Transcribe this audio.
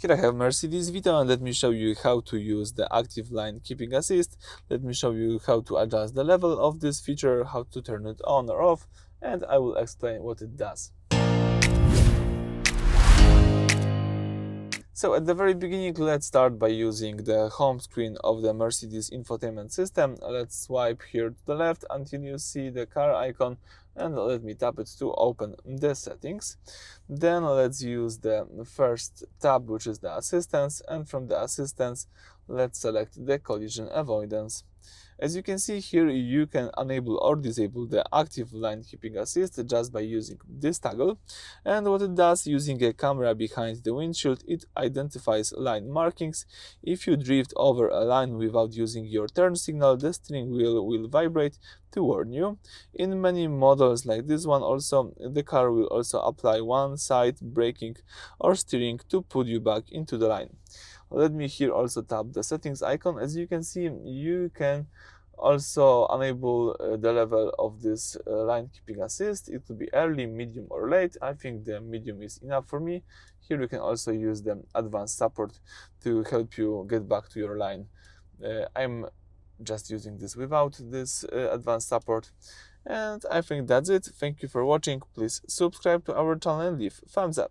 Here I have Mercedes Vito, and let me show you how to use the active line keeping assist. Let me show you how to adjust the level of this feature, how to turn it on or off, and I will explain what it does. So at the very beginning, let's start by using the home screen of the Mercedes infotainment system. Let's swipe here to the left until you see the car icon, and let me tap it to open the settings. Then let's use the first tab, which is the assistance, and from the assistance, let's select the collision avoidance. As you can see here, you can enable or disable the active line keeping assist just by using this toggle. And what it does, using a camera behind the windshield, it identifies line markings. If you drift over a line without using your turn signal, the steering wheel will vibrate to warn you. In many models like this one also, the car will also apply one-side braking or steering to put you back into the line. Let me here also tap the settings icon. As you can see, you can also enable the level of this line keeping assist. It could be early, medium or late. I think the medium is enough for me. Here you can also use the advanced support to help you get back to your line. I'm just using this without this advanced support. And I think that's it. Thank you for watching. Please subscribe to our channel and leave thumbs up.